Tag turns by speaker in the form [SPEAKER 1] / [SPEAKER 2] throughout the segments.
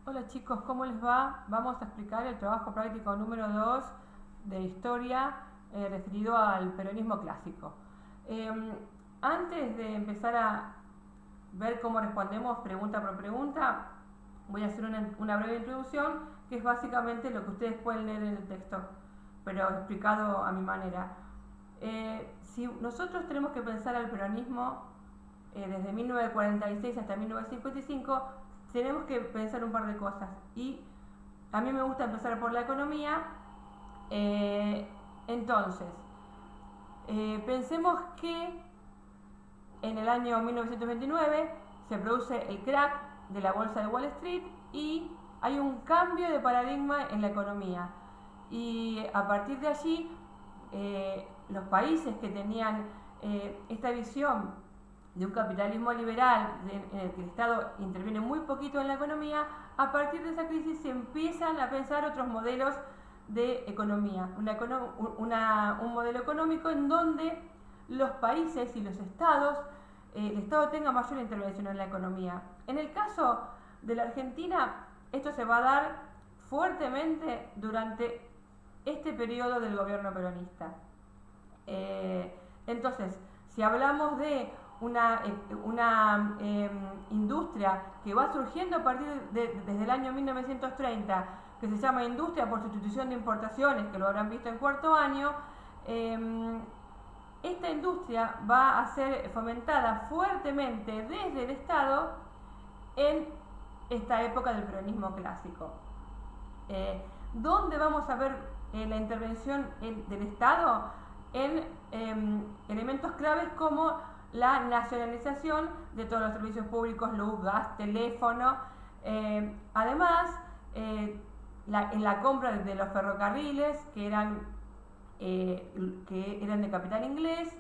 [SPEAKER 1] Hola chicos, ¿cómo les va? Vamos a explicar el trabajo práctico número 2 de historia referido al peronismo clásico. Eh, Antes de empezar a ver cómo respondemos pregunta por pregunta, voy a hacer una breve introducción que es básicamente lo que ustedes pueden leer en el texto, pero explicado a mi manera. Si nosotros tenemos que pensar al peronismo desde 1946 hasta 1955, tenemos que pensar un par de cosas. Y a mí me gusta empezar por la economía. Eh, entonces, pensemos que en el año 1929 se produce el crack de la bolsa de Wall Street y hay un cambio de paradigma en la economía. Y a partir de allí, los países que tenían esta visión de un capitalismo liberal en el que el Estado interviene muy poquito en la economía, a partir de esa crisis se empiezan a pensar otros modelos de economía, un modelo económico en donde los países y los estados, el Estado tenga mayor intervención en la economía. En el caso de la Argentina, esto se va a dar fuertemente durante este periodo del gobierno peronista. Entonces, si hablamos de una industria que va surgiendo a partir desde el año 1930, que se llama industria por sustitución de importaciones, que lo habrán visto en cuarto año, esta industria va a ser fomentada fuertemente desde el Estado en esta época del peronismo clásico. ¿Dónde vamos a ver la intervención del Estado? En elementos claves como la nacionalización de todos los servicios públicos, luz, gas, teléfono. Además, en la compra de los ferrocarriles que eran de capital inglés,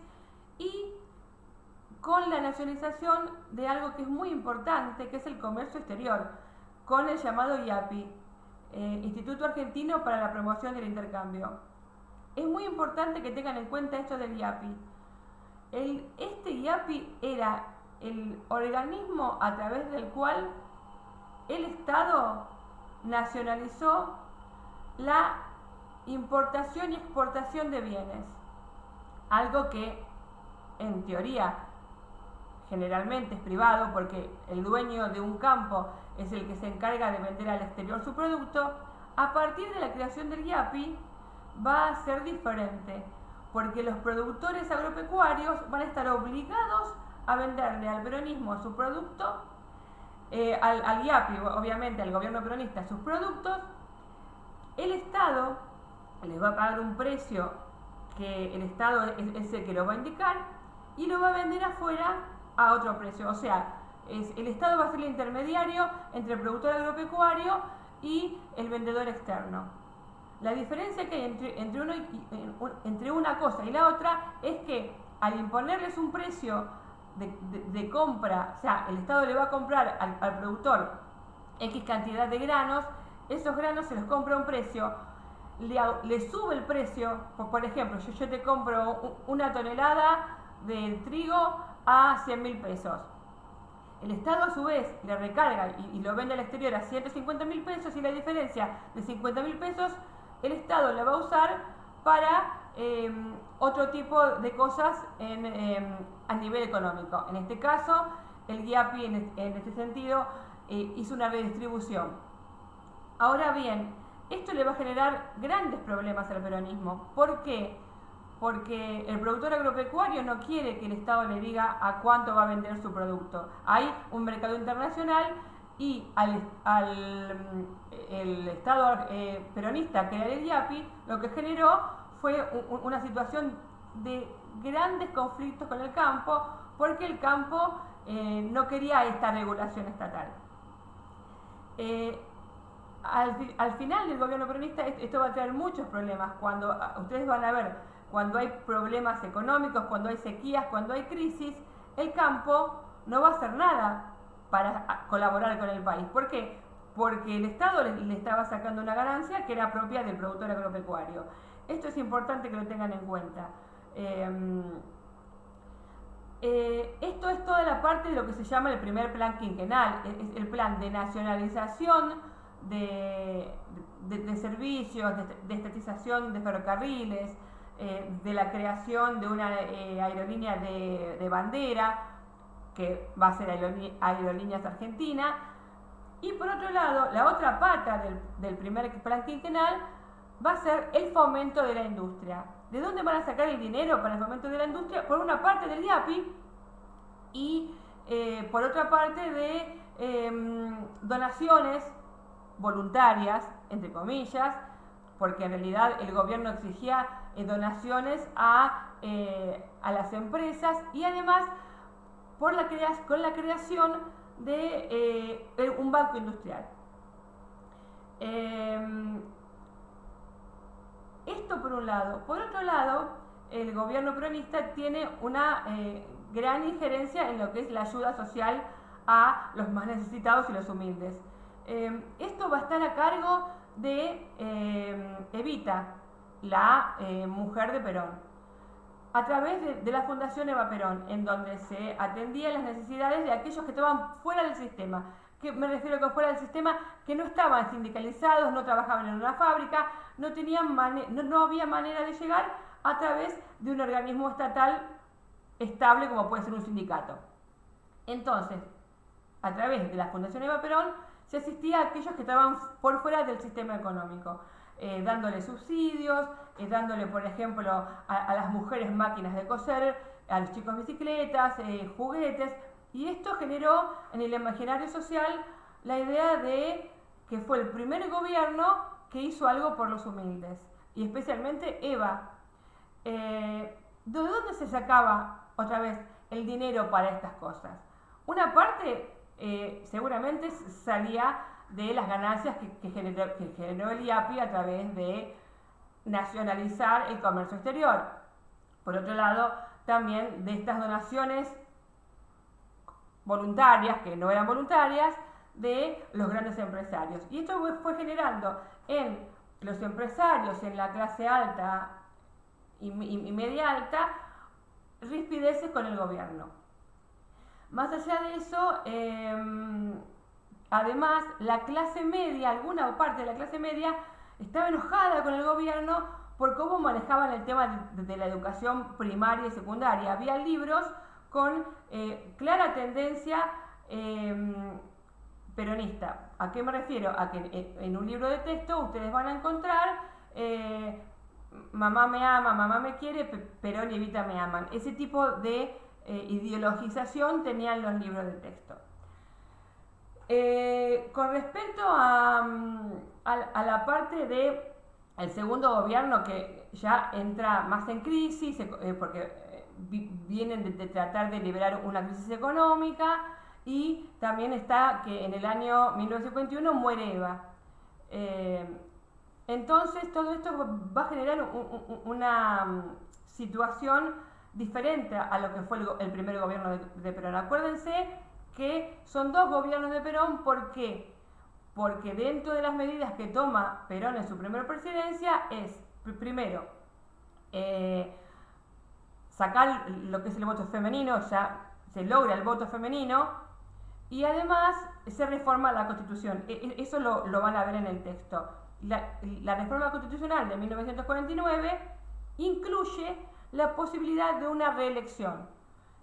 [SPEAKER 1] y con la nacionalización de algo que es muy importante, que es el comercio exterior, con el llamado IAPI, Instituto Argentino para la Promoción del Intercambio. Es muy importante que tengan en cuenta esto del IAPI. Este IAPI era el organismo a través del cual el Estado nacionalizó la importación y exportación de bienes. Algo que en teoría generalmente es privado, porque el dueño de un campo es el que se encarga de vender al exterior su producto. A partir de la creación del IAPI va a ser diferente, porque los productores agropecuarios van a estar obligados a venderle al peronismo su producto, al IAPI, obviamente al gobierno peronista, sus productos. El Estado les va a pagar un precio que el Estado es el que lo va a indicar y lo va a vender afuera a otro precio. O sea, el Estado va a ser el intermediario entre el productor agropecuario y el vendedor externo. La diferencia que hay entre una cosa y la otra es que al imponerles un precio de compra, o sea, el Estado le va a comprar al productor X cantidad de granos, esos granos se los compra a un precio, le sube el precio. Por ejemplo, yo te compro una tonelada de trigo a 100.000 pesos. El Estado a su vez le recarga y lo vende al exterior a 150.000 pesos, y la diferencia de 50.000 pesos el Estado la va a usar para otro tipo de cosas a nivel económico. En este caso, el GIAPI en este sentido hizo una redistribución. Ahora bien, esto le va a generar grandes problemas al peronismo. ¿Por qué? Porque el productor agropecuario no quiere que el Estado le diga a cuánto va a vender su producto. Hay un mercado internacional y el Estado peronista crear el IAPI, lo que generó fue una situación de grandes conflictos con el campo, porque el campo no quería esta regulación estatal. Al final del gobierno peronista esto va a traer muchos problemas. Cuando ustedes van a ver, cuando hay problemas económicos, cuando hay sequías, cuando hay crisis, el campo no va a hacer nada para colaborar con el país. ¿Por qué? Porque el Estado le estaba sacando una ganancia que era propia del productor agropecuario. Esto es importante que lo tengan en cuenta. Esto es toda la parte de lo que se llama el primer plan quinquenal, es el plan de nacionalización de servicios, de estatización de ferrocarriles, de la creación de una aerolínea de bandera, que va a ser Aerolíneas Argentina. Y por otro lado, la otra pata del primer plan quinquenal va a ser el fomento de la industria. ¿De dónde van a sacar el dinero para el fomento de la industria? Por una parte del IAPI y por otra parte de donaciones voluntarias, entre comillas, porque en realidad el gobierno exigía donaciones a las empresas, y además con la creación de un banco industrial. Esto por un lado. Por otro lado, el gobierno peronista tiene una gran injerencia en lo que es la ayuda social a los más necesitados y los humildes. Esto va a estar a cargo de Evita, la mujer de Perón, a través de la Fundación Eva Perón, en donde se atendían las necesidades de aquellos que estaban fuera del sistema. Que me refiero a que fuera del sistema, que no estaban sindicalizados, no trabajaban en una fábrica, no había manera de llegar a través de un organismo estatal estable como puede ser un sindicato. Entonces, a través de la Fundación Eva Perón, se asistía a aquellos que estaban por fuera del sistema económico, dándole subsidios, dándole, por ejemplo, a las mujeres máquinas de coser, a los chicos bicicletas, juguetes, y esto generó en el imaginario social la idea de que fue el primer gobierno que hizo algo por los humildes, y especialmente Eva. ¿De dónde se sacaba otra vez el dinero para estas cosas? Una parte seguramente salía de las ganancias que generó el IAPI a través de nacionalizar el comercio exterior. Por otro lado, también de estas donaciones voluntarias, que no eran voluntarias, de los grandes empresarios. Y esto fue generando en los empresarios, en la clase alta y media alta, rispideces con el gobierno. Más allá de eso, además, la clase media, alguna parte de la clase media, estaba enojada con el gobierno por cómo manejaban el tema de la educación primaria y secundaria. Había libros con clara tendencia peronista. ¿A qué me refiero? A que en un libro de texto ustedes van a encontrar mamá me ama, mamá me quiere, Perón y Evita me aman. Ese tipo de ideologización tenían los libros de texto. Con respecto a la parte del segundo gobierno, que ya entra más en crisis, porque vienen de tratar de liberar una crisis económica, y también está que en el año 1951 muere Eva. Entonces todo esto va a generar una situación diferente a lo que fue el primer gobierno de Perón. Acuérdense que son dos gobiernos de Perón. ¿Por qué? Porque dentro de las medidas que toma Perón en su primera presidencia es, primero, sacar lo que es el voto femenino, ya se logra el voto femenino, y además se reforma la Constitución. Eso lo van a ver en el texto. La reforma constitucional de 1949 incluye la posibilidad de una reelección.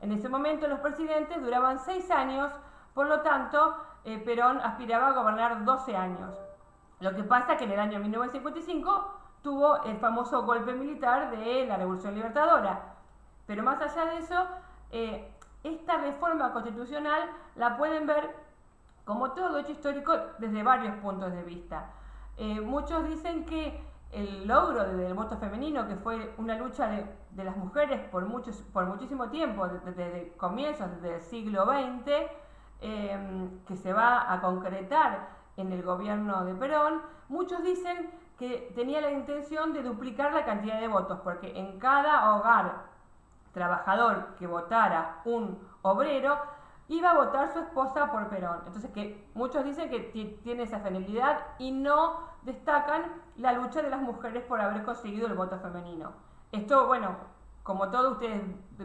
[SPEAKER 1] En ese momento los presidentes duraban 6 años, por lo tanto Perón aspiraba a gobernar 12 años. Lo que pasa es que en el año 1955 tuvo el famoso golpe militar de la Revolución Libertadora. Pero más allá de eso, esta reforma constitucional la pueden ver como todo hecho histórico desde varios puntos de vista. Muchos dicen que el logro del voto femenino, que fue una lucha de las mujeres por muchísimo tiempo, desde comienzos del siglo XX, que se va a concretar en el gobierno de Perón, muchos dicen que tenía la intención de duplicar la cantidad de votos, porque en cada hogar trabajador que votara un obrero, iba a votar su esposa por Perón. Entonces, que muchos dicen que tiene esa finalidad y no destacan la lucha de las mujeres por haber conseguido el voto femenino. Esto, bueno, como todos ustedes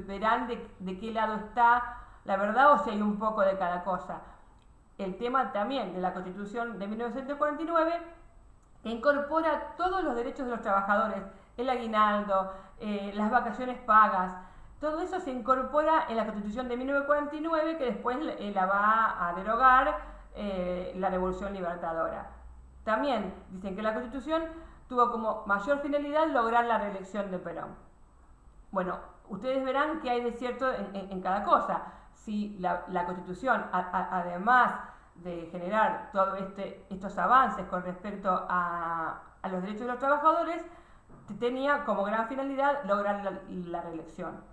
[SPEAKER 1] verán de qué lado está la verdad o si hay un poco de cada cosa. El tema también de la Constitución de 1949, que incorpora todos los derechos de los trabajadores, el aguinaldo, las vacaciones pagas, todo eso se incorpora en la Constitución de 1949, que después la va a derogar la Revolución Libertadora. También dicen que la Constitución tuvo como mayor finalidad lograr la reelección de Perón. Bueno, ustedes verán que hay de cierto en cada cosa. Si la Constitución, además de generar todos estos avances con respecto a los derechos de los trabajadores, tenía como gran finalidad lograr la reelección.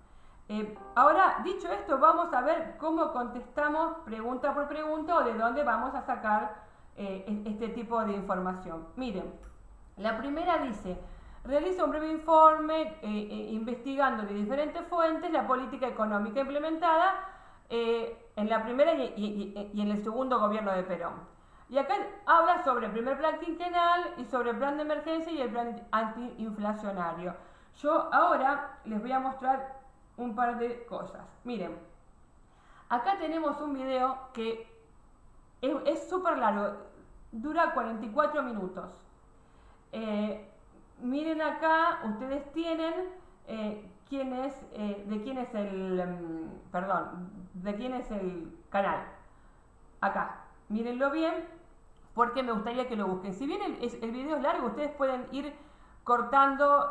[SPEAKER 1] Ahora, dicho esto, vamos a ver cómo contestamos pregunta por pregunta o de dónde vamos a sacar este tipo de información. Miren, la primera dice: realiza un breve informe investigando de diferentes fuentes la política económica implementada en la primera y en el segundo gobierno de Perón. Y acá habla sobre el primer plan quinquenal y sobre el plan de emergencia y el plan antiinflacionario. Yo ahora les voy a mostrar un par de cosas. Miren, acá tenemos un video que es súper largo, dura 44 minutos. Miren acá, ustedes tienen de quién es el canal. Acá, mírenlo bien, porque me gustaría que lo busquen. Si bien el video es largo, ustedes pueden ir cortando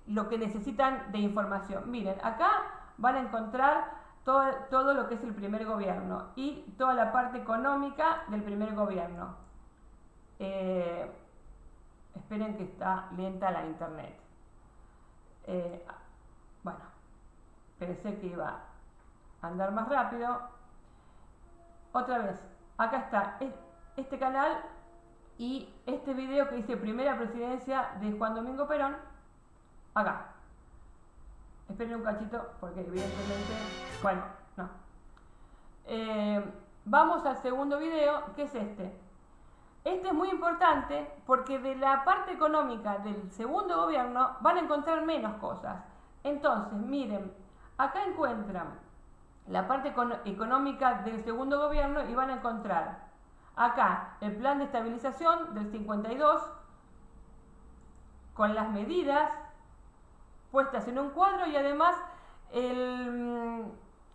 [SPEAKER 1] lo que necesitan de información. Miren, acá van a encontrar todo lo que es el primer gobierno y toda la parte económica del primer gobierno. Esperen que está lenta la internet. Bueno, pensé que iba a andar más rápido. Otra vez, acá está este canal y este video que dice primera presidencia de Juan Domingo Perón. Acá. Esperen un cachito porque evidentemente... Bueno, no. Vamos al segundo video, que es este. Este es muy importante porque de la parte económica del segundo gobierno van a encontrar menos cosas. Entonces, miren, acá encuentran la parte económica del segundo gobierno y van a encontrar acá el plan de estabilización del 52 con las medidas puestas en un cuadro y además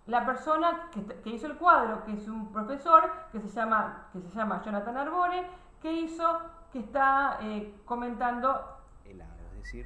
[SPEAKER 1] la persona que hizo el cuadro, que es un profesor que se llama Jonathan Arbore, que está comentando
[SPEAKER 2] el agro, es decir,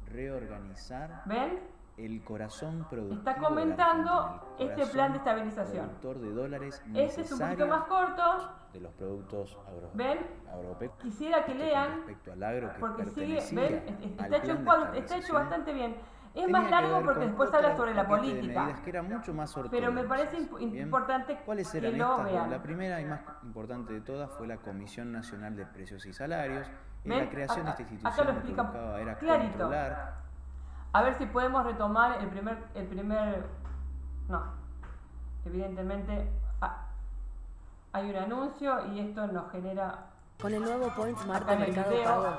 [SPEAKER 2] reorganizar.
[SPEAKER 1] ¿Ven?
[SPEAKER 2] El corazón productivo.
[SPEAKER 1] Está comentando este plan de estabilización.
[SPEAKER 2] Productor de dólares
[SPEAKER 1] este es un poquito más corto.
[SPEAKER 2] De los productos
[SPEAKER 1] agropecuarios. Quisiera que lean.
[SPEAKER 2] Respecto al agro que
[SPEAKER 1] porque sigue,
[SPEAKER 2] está
[SPEAKER 1] hecho un cuadro, está hecho bastante bien. Es más largo porque después habla sobre la política.
[SPEAKER 2] Que era mucho más
[SPEAKER 1] pero me parece importante
[SPEAKER 2] ¿Cuáles
[SPEAKER 1] que
[SPEAKER 2] eran
[SPEAKER 1] lo
[SPEAKER 2] estas?
[SPEAKER 1] vean.
[SPEAKER 2] La primera y más importante de todas fue la Comisión Nacional de Precios y Salarios. La creación de esta institución
[SPEAKER 1] acá lo explica
[SPEAKER 2] era
[SPEAKER 1] clarito.
[SPEAKER 2] controlar.
[SPEAKER 1] A ver si podemos retomar el primer... No, evidentemente hay un anuncio y esto nos genera...
[SPEAKER 3] Con el nuevo Point Smart de Mercado Pago,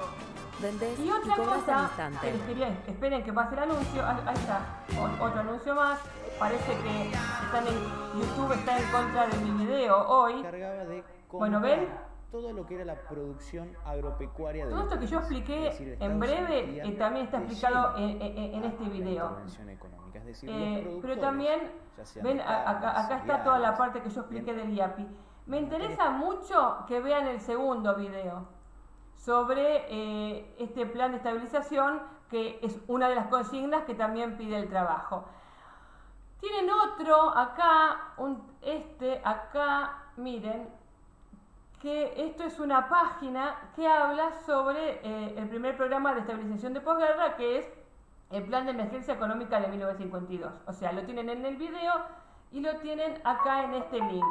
[SPEAKER 3] vendés y cobras al instante.
[SPEAKER 1] Esperen que pase el anuncio. Ahí está, otro anuncio más. Parece que YouTube está en contra de mi video hoy. Bueno, ¿ven?
[SPEAKER 2] Todo lo que era la producción agropecuaria de
[SPEAKER 1] todo esto que yo expliqué en breve también está explicado en este video. Pero también, ven, acá está toda la parte que yo expliqué del IAPI. Me interesa mucho que vean el segundo video sobre este plan de estabilización, que es una de las consignas que también pide el trabajo. Tienen otro acá, acá, miren, que esto es una página que habla sobre el primer programa de estabilización de posguerra, que es el Plan de Emergencia Económica de 1952. O sea, lo tienen en el video y lo tienen acá en este link.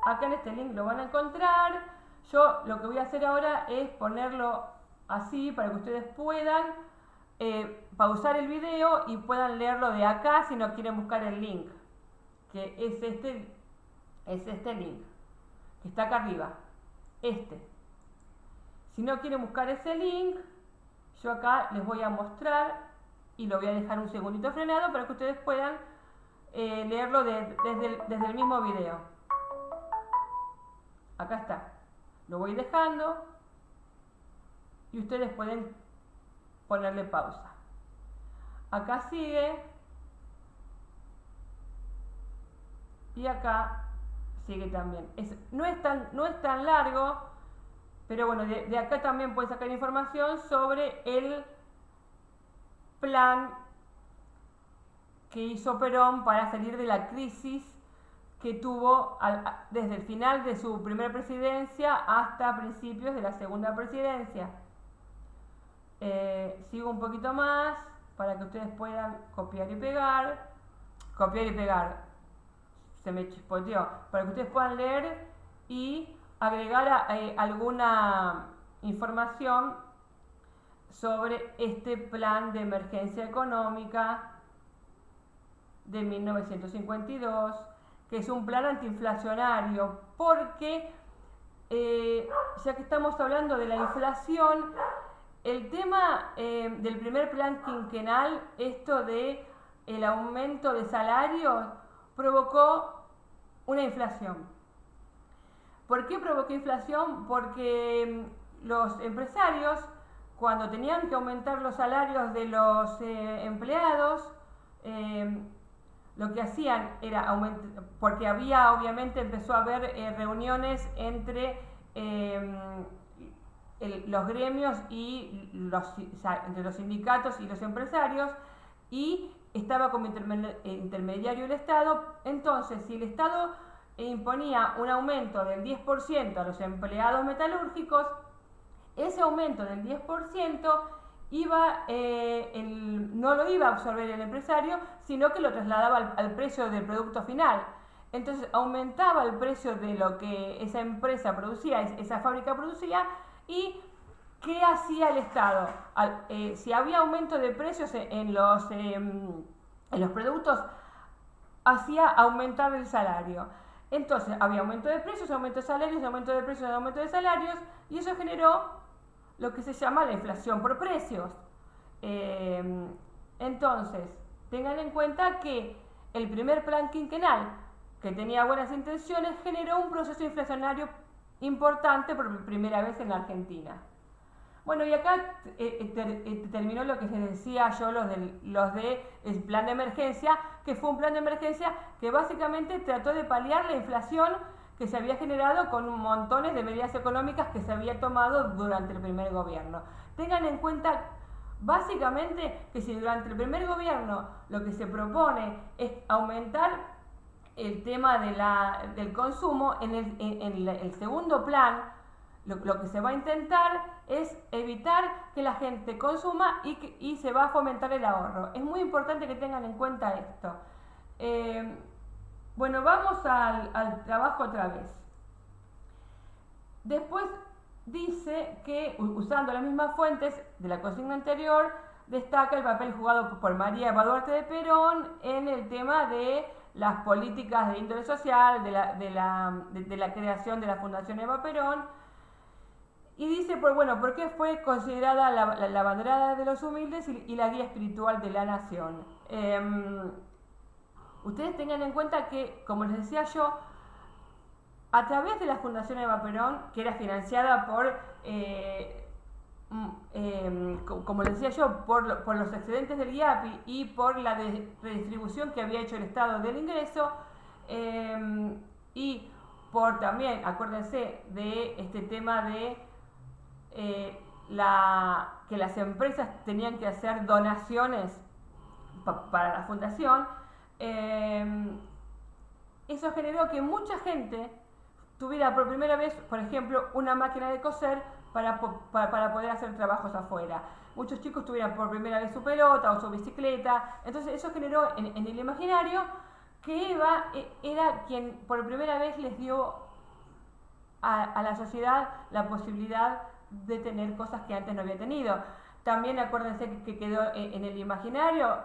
[SPEAKER 1] Acá en este link lo van a encontrar. Yo lo que voy a hacer ahora es ponerlo así para que ustedes puedan pausar el video y puedan leerlo de acá si no quieren buscar el link, que es este link que está acá arriba, Si no quieren buscar ese link, yo acá les voy a mostrar y lo voy a dejar un segundito frenado para que ustedes puedan leerlo desde el mismo video. Acá está. Lo voy dejando y ustedes pueden ponerle pausa. Acá sigue y acá sigue también. No es tan largo, pero bueno, de acá también pueden sacar información sobre el plan que hizo Perón para salir de la crisis que tuvo desde el final de su primera presidencia hasta principios de la segunda presidencia. Sigo un poquito más para que ustedes puedan copiar y pegar. Se me chispoteó. Para que ustedes puedan leer y agregar alguna información sobre este plan de emergencia económica de 1952, que es un plan antiinflacionario, porque ya que estamos hablando de la inflación, el tema del primer plan quinquenal, esto de el aumento de salarios, provocó una inflación. ¿Por qué provocó inflación? Porque los empresarios, cuando tenían que aumentar los salarios de los empleados, lo que hacían era aumentar, porque obviamente empezó a haber reuniones entre los gremios y entre los sindicatos y los empresarios, y estaba como intermediario el Estado. Entonces, si el Estado imponía un aumento del 10% a los empleados metalúrgicos, ese aumento del 10% no lo iba a absorber el empresario, sino que lo trasladaba al precio del producto final. Entonces aumentaba el precio de lo que esa empresa producía, esa fábrica producía. ¿Y qué hacía el Estado? Si había aumento de precios en los productos, hacía aumentar el salario. Entonces había aumento de precios, aumento de salarios, aumento de precios, aumento de salarios, y eso generó lo que se llama la inflación por precios. Entonces, tengan en cuenta que el primer plan quinquenal, que tenía buenas intenciones, generó un proceso inflacionario importante por primera vez en la Argentina. Bueno, y acá terminó lo que les decía yo, los del plan de emergencia, que fue un plan de emergencia que básicamente trató de paliar la inflación que se había generado con montones de medidas económicas que se había tomado durante el primer gobierno. Tengan en cuenta básicamente que si durante el primer gobierno lo que se propone es aumentar el tema del consumo, en el segundo plan lo que se va a intentar es evitar que la gente consuma y se va a fomentar el ahorro. Es muy importante que tengan en cuenta esto. Bueno, vamos al trabajo otra vez. Después dice que, usando las mismas fuentes de la consigna anterior, destaca el papel jugado por María Eva Duarte de Perón en el tema de las políticas de índole social, de la creación de la Fundación Eva Perón. Y dice, ¿por qué fue considerada la banderada de los humildes y la guía espiritual de la nación? Ustedes tengan en cuenta que, como les decía yo, a través de la Fundación Eva Perón, que era financiada como les decía yo, por los excedentes del IAPI y por la redistribución que había hecho el Estado del ingreso, y por también, acuérdense de este tema de que las empresas tenían que hacer donaciones para la fundación. Eso generó que mucha gente tuviera por primera vez, por ejemplo, una máquina de coser para poder hacer trabajos afuera. Muchos chicos tuvieran por primera vez su pelota o su bicicleta. Entonces eso generó en el imaginario que Eva era quien por primera vez les dio a la sociedad la posibilidad de tener cosas que antes no había tenido. También acuérdense que quedó en el imaginario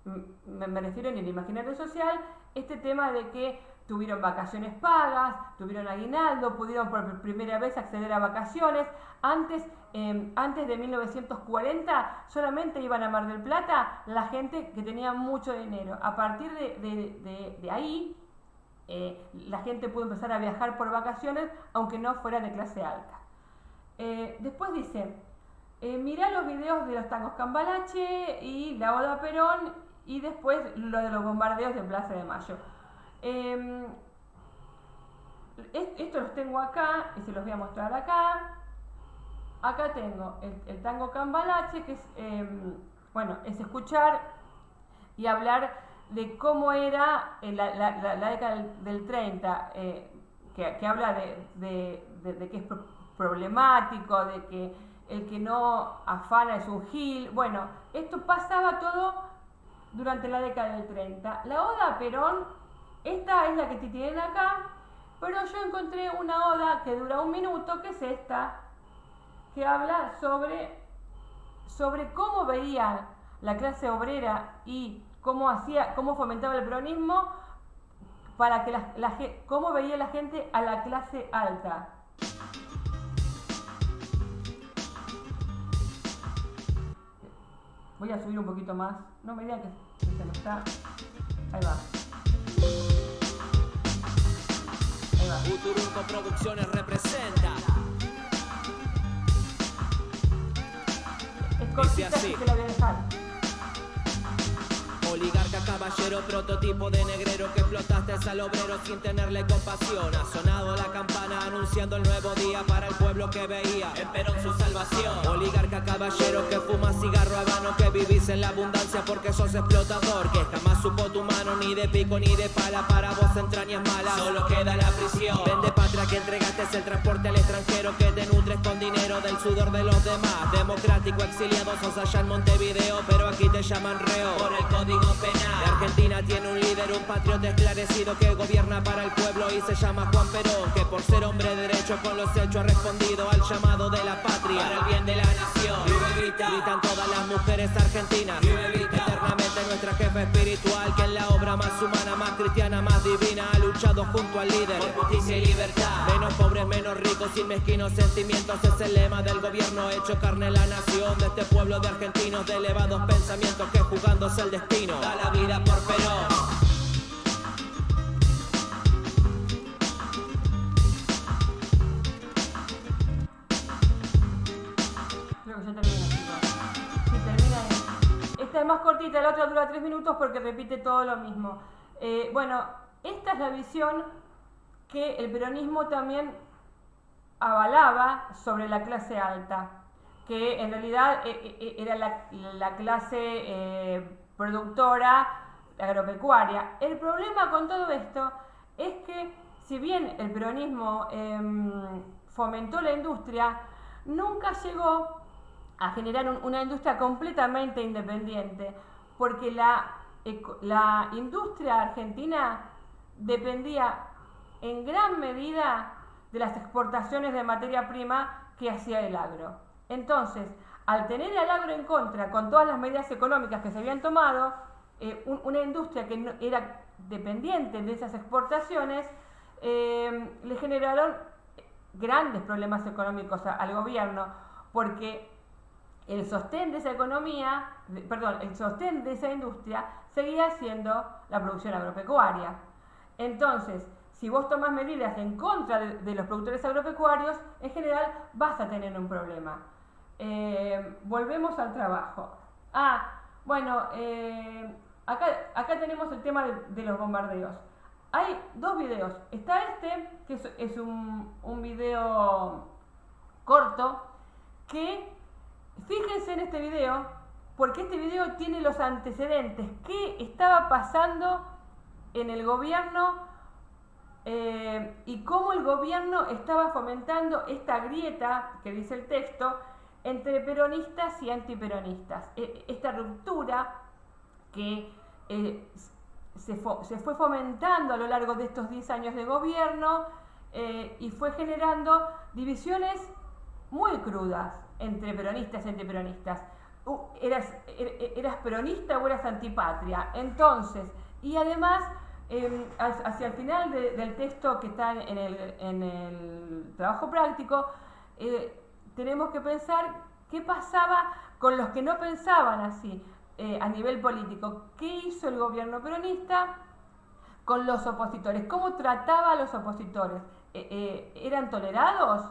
[SPEAKER 1] me refiero en el imaginario social, este tema de que tuvieron vacaciones pagas, tuvieron aguinaldo, pudieron por primera vez acceder a vacaciones. Antes de 1940 solamente iban a Mar del Plata la gente que tenía mucho dinero. A partir de ahí, la gente pudo empezar a viajar por vacaciones, aunque no fuera de clase alta. Después dice, mirá los videos de los tangos Cambalache y la Oda a Perón, y después lo de los bombardeos de Plaza de Mayo. Esto los tengo acá y se los voy a mostrar acá. Acá tengo el tango Cambalache, que es, es escuchar y hablar de cómo era la década del 30, que habla de que es problemático, de que el que no afana es un gil. Bueno, esto pasaba todo durante la década del 30. La Oda a Perón, esta es la que tienen acá, pero yo encontré una oda que dura 1 minuto, que es esta, que habla sobre cómo veía la clase obrera y cómo fomentaba el peronismo para que cómo veía la gente a la clase alta. Voy a subir un poquito más. No me digan que se me está. Ahí va. Ahí va.
[SPEAKER 4] Uturunco Producciones representa.
[SPEAKER 1] Es cortita, así que la voy a dejar.
[SPEAKER 4] Oligarca, caballero, prototipo de negrero que explotaste al obrero sin tenerle compasión. Ha sonado la campana anunciando el nuevo día para el pueblo que veía en Perón su salvación. Oligarca, caballero que fuma cigarro habano, que vivís en la abundancia porque sos explotador, que jamás supo tu mano ni de pico ni de pala, para vos entrañas malas, solo queda la prisión. Vende patria que entregaste el transporte al extranjero, que te nutres con dinero del sudor de los demás. Democrático exiliado sos allá en Montevideo, pero aquí te llaman reo por el código penal. La Argentina tiene un líder, un patriota esclarecido que gobierna para el pueblo y se llama Juan Perón, que por ser hombre de derecho con los hechos ha respondido al llamado de la patria para el bien de la nación. Gritan todas las mujeres argentinas, eternamente nuestra jefa espiritual, que en la obra más humana, más cristiana, más divina ha luchado junto al líder por justicia y libertad. Menos pobres, menos ricos, sin mezquinos sentimientos, es el lema del gobierno hecho carne en la nación, de este pueblo de argentinos de elevados pensamientos que jugándose el destino da la vida por Perón.
[SPEAKER 1] Creo que ya termina, chicos. Sí, termina ahí. Esta es más cortita, la otra dura 3 minutos porque repite todo lo mismo. Bueno, esta es la visión que el peronismo también avalaba sobre la clase alta, que en realidad era la clase productora agropecuaria. El problema con todo esto es que, si bien el peronismo fomentó la industria, nunca llegó a generar una industria completamente independiente, porque la industria argentina dependía en gran medida de las exportaciones de materia prima que hacía el agro. Entonces, al tener al agro en contra con todas las medidas económicas que se habían tomado, una industria que no, era dependiente de esas exportaciones, le generaron grandes problemas económicos al gobierno, porque el sostén de esa economía, el sostén de esa industria seguía siendo la producción agropecuaria. Entonces, si vos tomás medidas en contra de los productores agropecuarios, en general vas a tener un problema. Volvemos al trabajo. Acá tenemos el tema de los bombardeos. Hay 2 videos. Está este, que es un video corto, que fíjense en este video, porque este video tiene los antecedentes. ¿Qué estaba pasando en el gobierno? Y cómo el gobierno estaba fomentando esta grieta, que dice el texto, entre peronistas y antiperonistas. Esta ruptura que se fue fomentando a lo largo de estos 10 años de gobierno, y fue generando divisiones muy crudas entre peronistas y antiperonistas. eras peronista o eras antipatria. Entonces, y además, hacia el final del texto que está en el trabajo práctico, tenemos que pensar qué pasaba con los que no pensaban así a nivel político. ¿Qué hizo el gobierno peronista con los opositores? ¿Cómo trataba a los opositores? ¿Eran tolerados?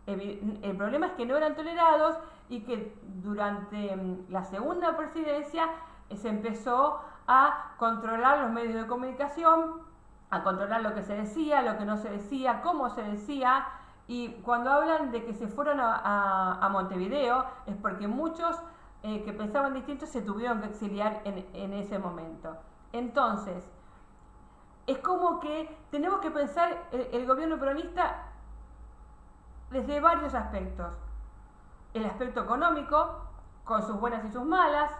[SPEAKER 1] El problema es que no eran tolerados y que durante la segunda presidencia se empezó a controlar los medios de comunicación, a controlar lo que se decía, lo que no se decía, cómo se decía. Y cuando hablan de que se fueron a Montevideo es porque muchos que pensaban distinto se tuvieron que exiliar en ese momento. Entonces, es como que tenemos que pensar el gobierno peronista desde varios aspectos. El aspecto económico, con sus buenas y sus malas,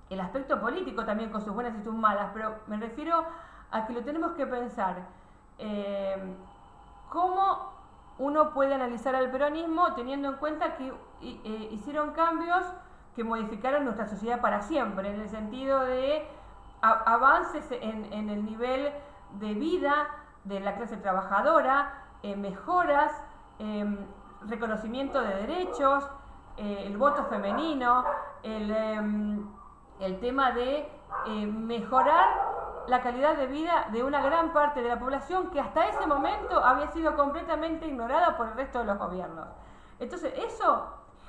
[SPEAKER 1] el aspecto político también con sus buenas y sus malas, pero me refiero a que lo tenemos que pensar. ¿Cómo uno puede analizar al peronismo teniendo en cuenta que hicieron cambios que modificaron nuestra sociedad para siempre, en el sentido de avances en el nivel de vida de la clase trabajadora, mejoras, reconocimiento de derechos, el voto femenino, el tema de mejorar la calidad de vida de una gran parte de la población que hasta ese momento había sido completamente ignorada por el resto de los gobiernos. Entonces eso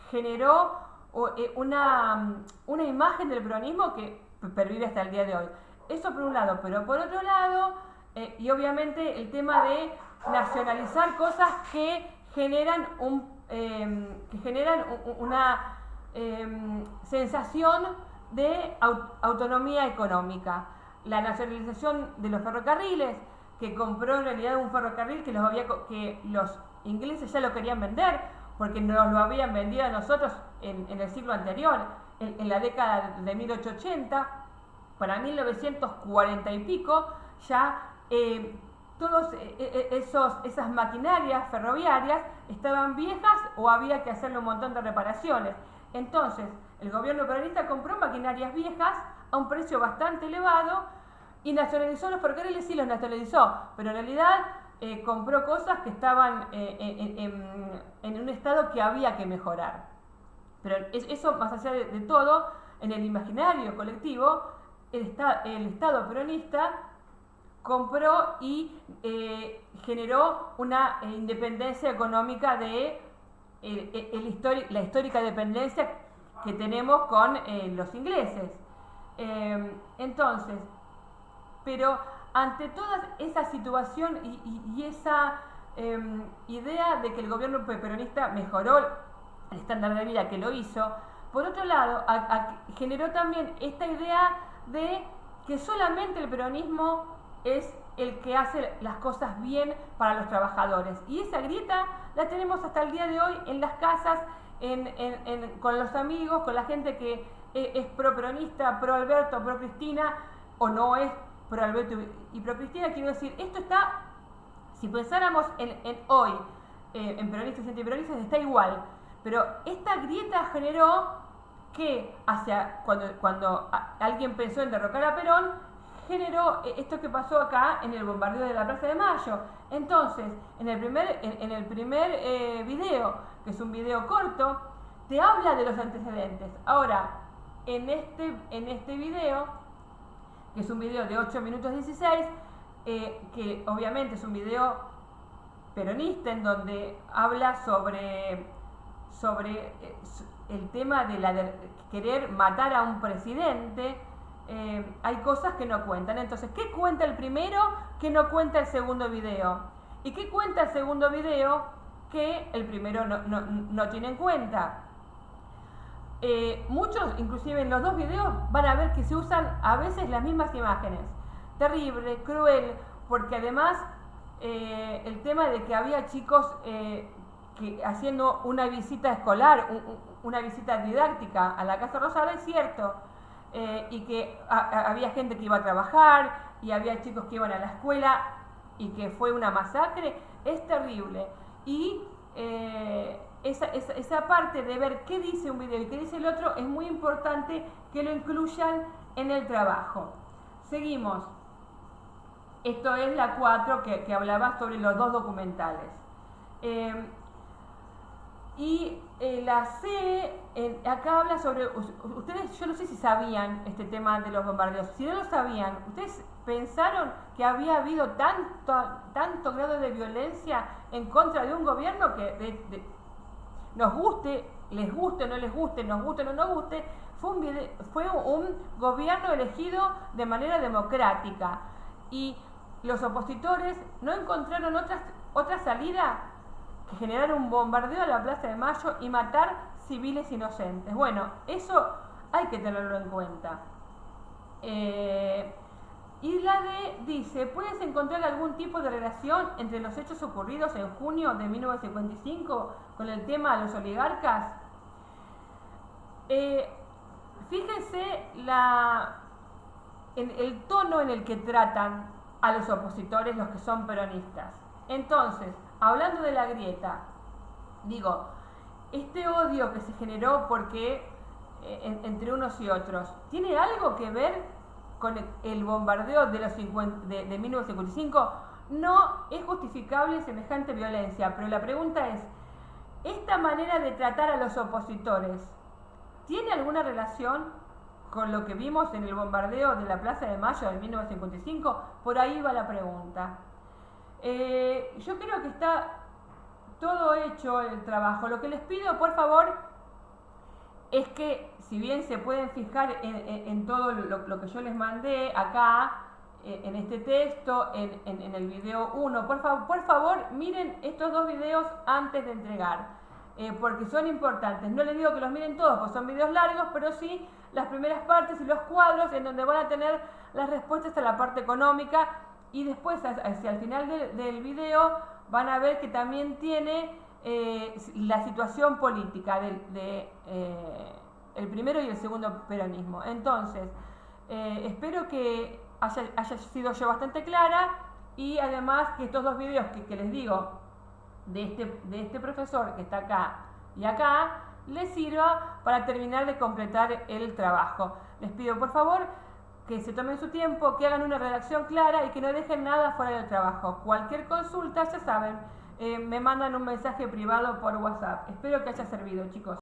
[SPEAKER 1] generó una imagen del peronismo que pervive hasta el día de hoy. Eso por un lado, pero por otro lado, y obviamente el tema de nacionalizar cosas que generan una sensación de autonomía económica. La nacionalización de los ferrocarriles, que compró en realidad un ferrocarril que los ingleses ya lo querían vender, porque nos lo habían vendido a nosotros en el siglo anterior, en la década de 1880, para 1940 y pico, ya todas esas maquinarias ferroviarias estaban viejas o había que hacerle un montón de reparaciones. Entonces, el gobierno peronista compró maquinarias viejas a un precio bastante elevado y nacionalizó los ferrocarriles. Sí, los nacionalizó, pero en realidad compró cosas que estaban en un estado que había que mejorar. Pero eso, más allá de todo, en el imaginario colectivo, el Estado peronista compró y generó una independencia económica de la histórica dependencia que tenemos con los ingleses. Entonces, pero ante toda esa situación y esa idea de que el gobierno peronista mejoró el estándar de vida, que lo hizo, por otro lado, generó también esta idea de que solamente el peronismo es el que hace las cosas bien para los trabajadores. Y esa grieta la tenemos hasta el día de hoy en las casas, con los amigos, con la gente que es pro-peronista, pro-Alberto, pro-Cristina, o no es pro-Alberto y pro-Cristina. Quiero decir, esto está, si pensáramos en hoy, en peronistas y antiperonistas, está igual. Pero esta grieta generó que cuando alguien pensó en derrocar a Perón, generó esto que pasó acá en el bombardeo de la Plaza de Mayo. Entonces, en el primer video, que es un video corto, te habla de los antecedentes. Ahora, en este video, que es un video de 8 minutos 16, que obviamente es un video peronista, en donde habla sobre el tema de querer matar a un presidente, hay cosas que no cuentan. Entonces, ¿qué cuenta el primero que no cuenta el segundo video? ¿Y qué cuenta el segundo video que el primero no tiene en cuenta? Muchos, inclusive en los dos videos, van a ver que se usan a veces las mismas imágenes. Terrible, cruel, porque además el tema de que había chicos que haciendo una visita escolar, una visita didáctica a la Casa Rosada, es cierto, y que había gente que iba a trabajar y había chicos que iban a la escuela y que fue una masacre, es terrible. Y esa parte de ver qué dice un video y qué dice el otro es muy importante que lo incluyan en el trabajo. Seguimos. Esto es la 4 que hablaba sobre los 2 documentales. La C, acá habla sobre, ustedes, yo no sé si sabían este tema de los bombardeos. Si no lo sabían, ¿ustedes pensaron que había habido tanto grado de violencia en contra de un gobierno que nos guste, les guste o no les guste, nos guste o no nos guste, fue un gobierno elegido de manera democrática y los opositores no encontraron otra salida que generar un bombardeo a la Plaza de Mayo y matar civiles inocentes? Bueno, eso hay que tenerlo en cuenta. Y la D dice, ¿puedes encontrar algún tipo de relación entre los hechos ocurridos en junio de 1955 con el tema de los oligarcas? Fíjense en el tono en el que tratan a los opositores, los que son peronistas. Entonces, hablando de la grieta, digo, este odio que se generó porque entre unos y otros, ¿tiene algo que ver con el bombardeo de 1955? No es justificable semejante violencia, pero la pregunta es, ¿esta manera de tratar a los opositores tiene alguna relación con lo que vimos en el bombardeo de la Plaza de Mayo de 1955? Por ahí va la pregunta. Yo creo que está todo hecho el trabajo. Lo que les pido, por favor, es que, si bien se pueden fijar en todo lo que yo les mandé acá, en este texto, en el video 1, por favor, miren estos 2 videos antes de entregar, porque son importantes. No les digo que los miren todos, porque son videos largos, pero sí las primeras partes y los cuadros en donde van a tener las respuestas a la parte económica, y después hacia el final del video van a ver que también tiene la situación política el primero y el segundo peronismo. Entonces, espero que haya sido yo bastante clara, y además que estos 2 videos que les digo de este profesor que está acá y acá les sirva para terminar de completar el trabajo. Les pido, por favor, que se tomen su tiempo, que hagan una redacción clara y que no dejen nada fuera del trabajo. Cualquier consulta, ya saben, me mandan un mensaje privado por WhatsApp. Espero que haya servido, chicos.